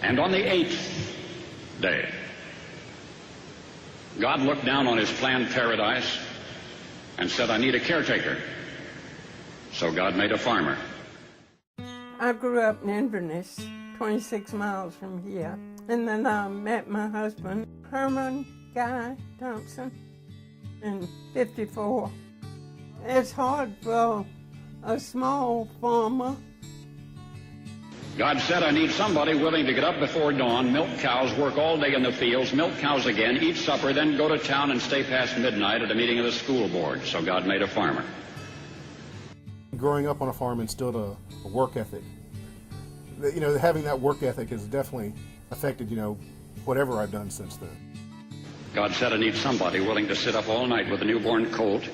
And on the 8th day, God looked down on his planned paradise and said, I need a caretaker. So God made a farmer. I grew up in Inverness, 26 miles from here. And then I met my husband, Herman Guy Thompson, in 54. It's hard for a small farmer. God said, I need somebody willing to get up before dawn, milk cows, work all day in the fields, milk cows again, eat supper, then go to town and stay past midnight at a meeting of the school board. So God made a farmer. Growing up on a farm instilled a work ethic. You know, having that work ethic has definitely affected, you know, whatever I've done since then. God said, I need somebody willing to sit up all night with a newborn colt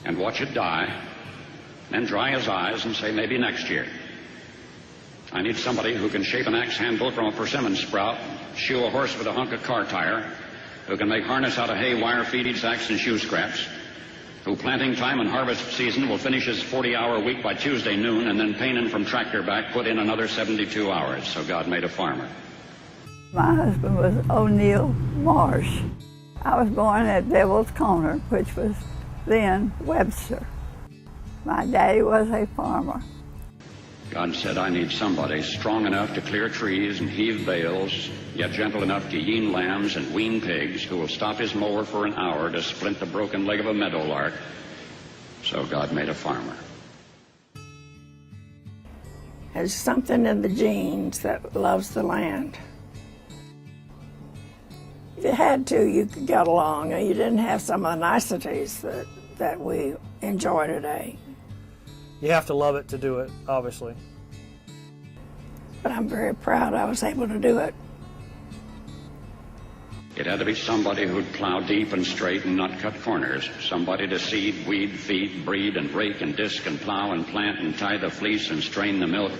and watch it die, then dry his eyes and say, maybe next year. I need somebody who can shape an axe handle from a persimmon sprout, shoe a horse with a hunk of car tire, who can make harness out of hay, wire, feed sacks, and shoe scraps, who planting time and harvest season will finish his 40-hour week by Tuesday noon, and then painting from tractor back put in another 72 hours. So God made a farmer. My husband was O'Neill Marsh. I was born at Devil's Corner, which was then Webster. My daddy was a farmer. God said, I need somebody strong enough to clear trees and heave bales, yet gentle enough to yean lambs and wean pigs, who will stop his mower for an hour to splint the broken leg of a meadowlark. So God made a farmer. There's something in the genes that loves the land. If you had to, you could get along, and you didn't have some of the niceties that we enjoy today. You have to love it to do it, obviously. But I'm very proud I was able to do it. It had to be somebody who'd plow deep and straight and not cut corners. Somebody to seed, weed, feed, breed, and rake and disc and plow and plant and tie the fleece and strain the milk.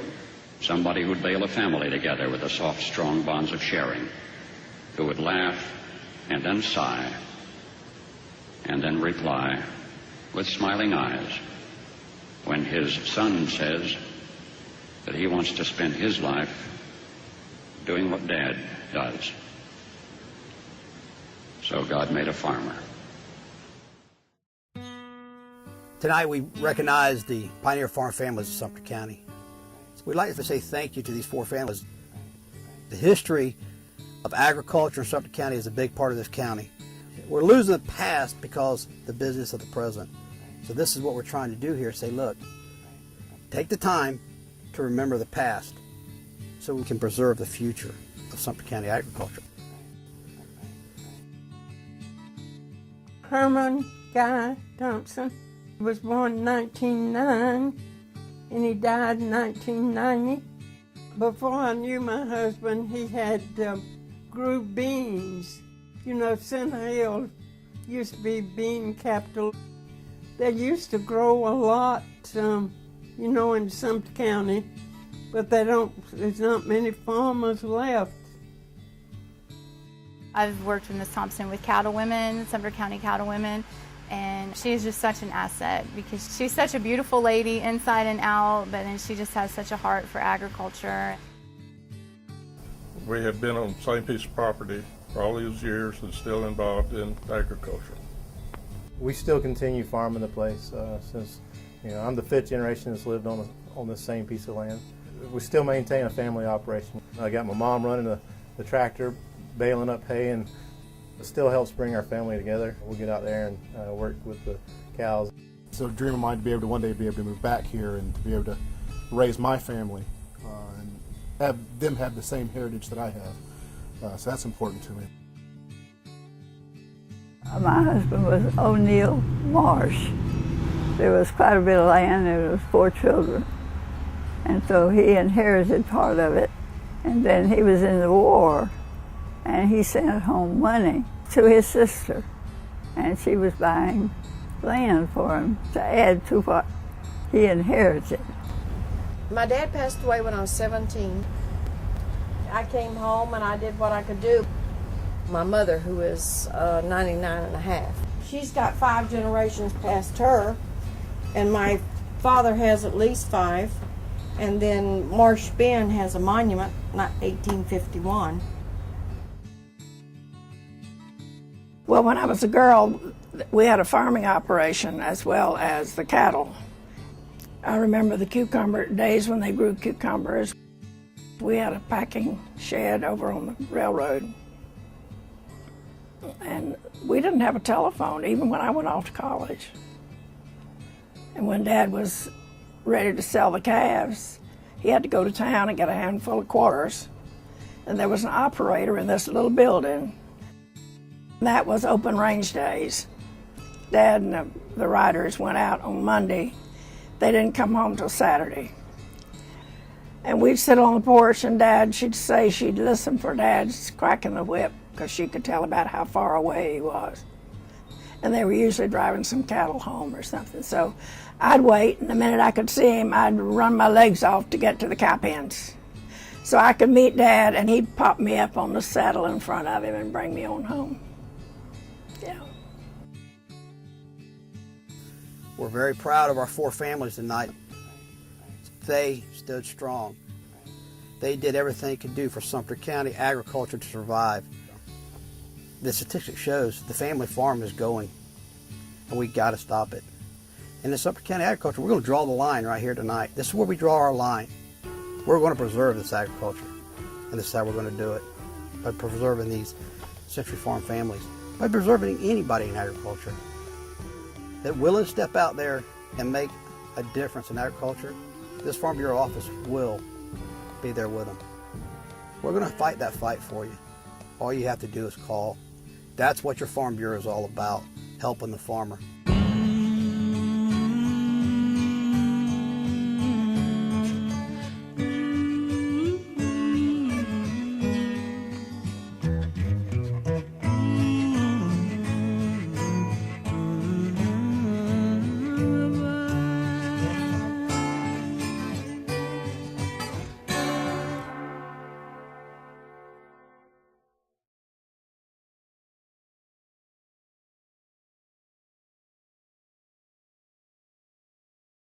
Somebody who'd bale a family together with the soft, strong bonds of sharing. Who would laugh and then sigh and then reply with smiling eyes when his son says that he wants to spend his life doing what Dad does. So God made a farmer. Tonight we recognize the pioneer farm families of Sumter County. So we'd like to say thank you to these four families. The history of agriculture in Sumter County is a big part of this county. We're losing the past because the business of the present. So this is what we're trying to do here, say, look, take the time to remember the past so we can preserve the future of Sumter County agriculture. Herman Guy Thompson was born in 1909 and he died in 1990. Before I knew my husband, he had grew beans. You know, Center Hill used to be bean capital. They used to grow a lot, you know, in Sumter County, but there's not many farmers left. I've worked with Ms. Thompson with cattle women, Sumter County cattle women, and she is just such an asset because she's such a beautiful lady inside and out, but then she just has such a heart for agriculture. We have been on the same piece of property for all these years and still involved in agriculture. We still continue farming the place since, you know, I'm the fifth generation that's lived on the same piece of land. We still maintain a family operation. I got my mom running the tractor, baling up hay, and it still helps bring our family together. We'll get out there and work with the cows. It's a dream of mine to be able to one day be able to move back here and to be able to raise my family and have them have the same heritage that I have. So that's important to me. My husband was O'Neill Marsh. There was quite a bit of land, there was 4 children. And so he inherited part of it. And then he was in the war, and he sent home money to his sister. And she was buying land for him to add to what he inherited. My dad passed away when I was 17. I came home and I did what I could do. My mother, who is 99 and a half, she's got 5 generations past her, and my father has at least 5. And then Marsh Bend has a monument, not 1851. Well, when I was a girl, we had a farming operation as well as the cattle. I remember the cucumber days when they grew cucumbers. We had a packing shed over on the railroad. And we didn't have a telephone, even when I went off to college. And when Dad was ready to sell the calves, he had to go to town and get a handful of quarters. And there was an operator in this little building. And that was open range days. Dad and the riders went out on Monday. They didn't come home till Saturday. And we'd sit on the porch, and she'd say she'd listen for Dad's cracking the whip, because she could tell about how far away he was. And they were usually driving some cattle home or something. So I'd wait, and the minute I could see him, I'd run my legs off to get to the cow pens. So I could meet Dad, and he'd pop me up on the saddle in front of him and bring me on home. Yeah. We're very proud of our four families tonight. They stood strong. They did everything they could do for Sumter County agriculture to survive. The statistic shows the family farm is going, and we got to stop it. And in Sumter County agriculture, we're going to draw the line right here tonight. This is where we draw our line. We're going to preserve this agriculture, and this is how we're going to do it, by preserving these Century Farm families, by preserving anybody in agriculture that willing to step out there and make a difference in agriculture. This Farm Bureau office will be there with them. We're going to fight that fight for you. All you have to do is call. That's what your Farm Bureau is all about, helping the farmer.